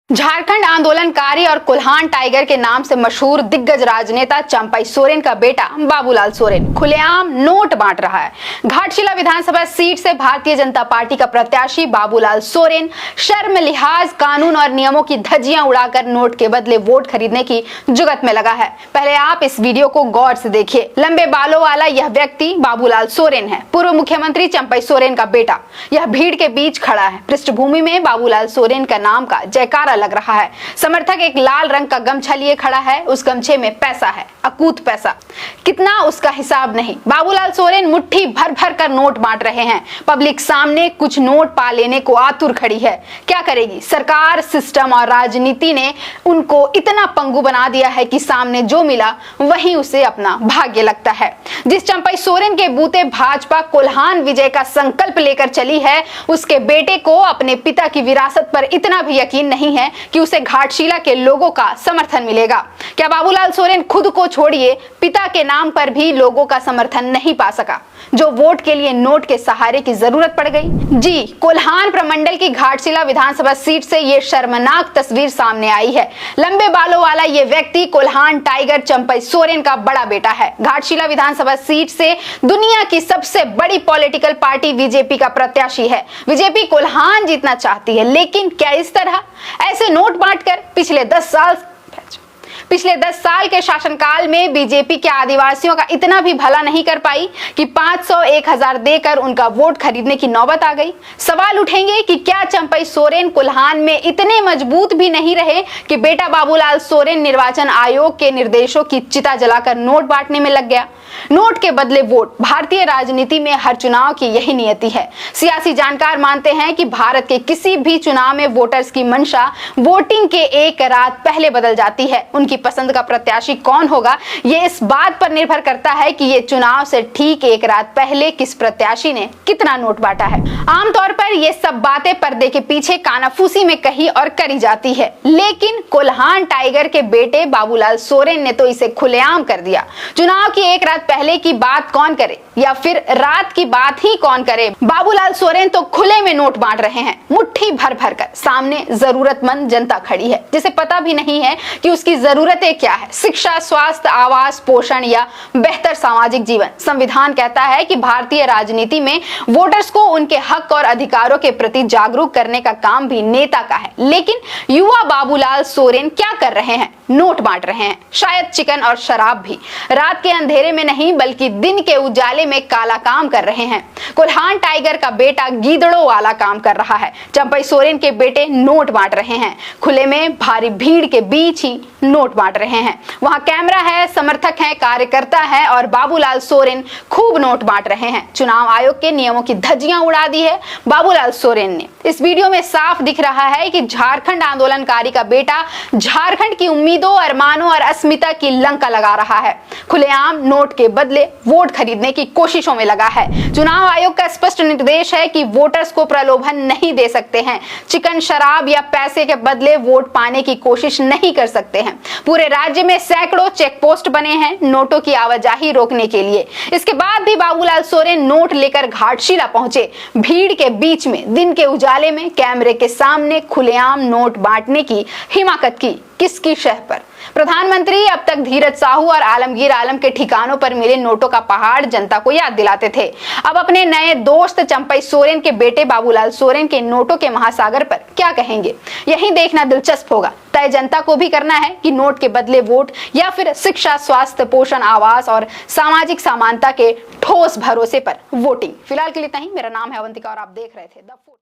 झारखंड आंदोलनकारी और कोल्हान टाइगर के नाम से मशहूर दिग्गज राजनेता चंपई सोरेन का बेटा बाबूलाल सोरेन खुलेआम नोट बांट रहा है। घाटशिला विधानसभा सीट से भारतीय जनता पार्टी का प्रत्याशी बाबूलाल सोरेन शर्म लिहाज कानून और नियमों की धज्जियां उड़ाकर नोट के बदले वोट खरीदने की जुगत में लगा है। पहले आप इस वीडियो को गौर से देखिए। लंबे बालों वाला यह व्यक्ति बाबूलाल सोरेन है, पूर्व मुख्यमंत्री चंपई सोरेन का बेटा। यह भीड़ के बीच खड़ा है। पृष्ठभूमि में बाबूलाल सोरेन का नाम का जयकारा लग रहा है। समर्थक एक लाल रंग का गमछा लिए खड़ा है। उस गमछे में पैसा है, अकूत पैसा। कितना उसका हिसाब नहीं। बाबूलाल सोरेन मुट्ठी भर भर कर नोट बांट रहे हैं। पब्लिक सामने कुछ नोट पा लेने को आतुर खड़ी है। क्या करेगी सरकार, सिस्टम और राजनीति ने उनको इतना पंगु बना दिया है कि सामने जो मिला वही उसे अपना भाग्य लगता है। जिस चंपई सोरेन के बूते भाजपा कोल्हान विजय का संकल्प लेकर चली है, उसके बेटे को अपने पिता की विरासत पर इतना भी यकीन नहीं है कि उसे घाटशिला के लोगों का समर्थन मिलेगा। क्या बाबूलाल सोरेन खुद को छोड़िए पिता के नाम पर भी लोगों का समर्थन नहीं पा सका, जो वोट के लिए नोट के सहारे की जरूरत पड़ गई? जी, कोल्हान प्रमंडल की घाटशिला विधानसभा सीट से ये शर्मनाक तस्वीर सामने आई है। लंबे बालों वाला ये व्यक्ति कोल्हान टाइगर चंपई सोरेन का बड़ा बेटा है। घाटशिला विधानसभा सीट से दुनिया की सबसे बड़ी पॉलिटिकल पार्टी बीजेपी का प्रत्याशी है। बीजेपी कोल्हान जीतना चाहती है, लेकिन क्या इस तरह ऐसे नोट बांटकर? पिछले 10 साल के शासनकाल में बीजेपी के आदिवासियों का इतना भी भला नहीं कर पाई कि 500, 1000 देकर उनका वोट खरीदने की नौबत आ गई। सवाल उठेंगे कि क्या चंपई सोरेन कोल्हान में इतने मजबूत भी नहीं रहे कि बेटा बाबूलाल सोरेन निर्वाचन आयोग के निर्देशों की चिता जलाकर नोट बांटने में लग गया? नोट के बदले वोट, भारतीय राजनीति में हर चुनाव की यही नियति है। सियासी जानकार मानते हैं कि भारत के किसी भी चुनाव में वोटर्स की मंशा वोटिंग के एक रात पहले बदल जाती है। उनकी पसंद का प्रत्याशी कौन होगा, ये इस बात पर निर्भर करता है कि ये चुनाव से ठीक एक रात पहले किस प्रत्याशी ने कितना नोट बांटा है। आमतौर पर ये सब बातें पर्दे के पीछे कानाफूसी में कही और करी जाती है, लेकिन कोल्हान टाइगर के बेटे बाबूलाल सोरेन ने तो इसे खुलेआम कर दिया। चुनाव की एक रात पहले की बात कौन करे या फिर रात की बात ही कौन करे, बाबूलाल सोरेन तो खुले में नोट बांट रहे हैं, मुट्ठी भर भर कर। सामने जरूरतमंद जनता खड़ी है जिसे पता भी नहीं है कि उसकी जरूरतें क्या है। शिक्षा, स्वास्थ्य, आवास, पोषण या बेहतर सामाजिक जीवन। संविधान कहता है कि भारतीय राजनीति में वोटर्स को उनके हक और अधिकारों के प्रति जागरूक करने का काम भी नेता का है, लेकिन युवा बाबूलाल सोरेन क्या कर रहे हैं? नोट बांट रहे हैं। शायद चिकन और शराब भी। रात के अंधेरे में नहीं बल्कि दिन के उजाले में काला काम कर रहे हैं। कोल्हान टाइगर का बेटा गीदड़ों वाला काम कर रहा है। चंपई सोरेन के बेटे नोट बांट रहे हैं। खुले में भारी भीड़ के बीच ही नोट बांट रहे हैं। वहां कैमरा है, समर्थक है, कार्यकर्ता है और बाबूलाल सोरेन खूब नोट बांट रहे हैं। चुनाव आयोग के नियमों की धज्जियां उड़ा दी है बाबूलाल सोरेन ने। इस वीडियो में साफ दिख रहा है कि झारखंड आंदोलनकारी का बेटा झारखंड की उम्मीदों, अरमानों और अस्मिता की लंका लगा रहा है। खुलेआम नोट के बदले वोट खरीदने की कोशिशों में लगा है। चुनाव आयोग का स्पष्ट निर्देश है कि वोटर्स को प्रलोभन नहीं दे सकते हैं। चिकन, शराब या पैसे के बदले वोट पाने की कोशिश नहीं कर सकते हैं। पूरे राज्य में सैकड़ों चेक पोस्ट बने हैं नोटों की आवाजाही रोकने के लिए। इसके बाद भी बाबूलाल सोरेन नोट लेकर घाटशिला पहुंचे। भीड़ के बीच में, दिन के उजाले में, कैमरे के सामने खुलेआम नोट बांटने की हिमाकत की। किसकी शह पर? प्रधानमंत्री अब तक धीरज साहू और आलमगीर आलम के ठिकानों पर मिले नोटों का पहाड़ जनता को याद दिलाते थे। अब अपने नए दोस्त चंपई सोरेन के बेटे बाबूलाल सोरेन के नोटों के महासागर पर क्या कहेंगे, यही देखना दिलचस्प होगा। तय जनता को भी करना है कि नोट के बदले वोट या फिर शिक्षा, स्वास्थ्य, पोषण, आवास और सामाजिक समानता के ठोस भरोसे पर वोटिंग। फिलहाल के लिए इतना ही। मेरा नाम है अवंतिका और आप देख रहे थे द फूड।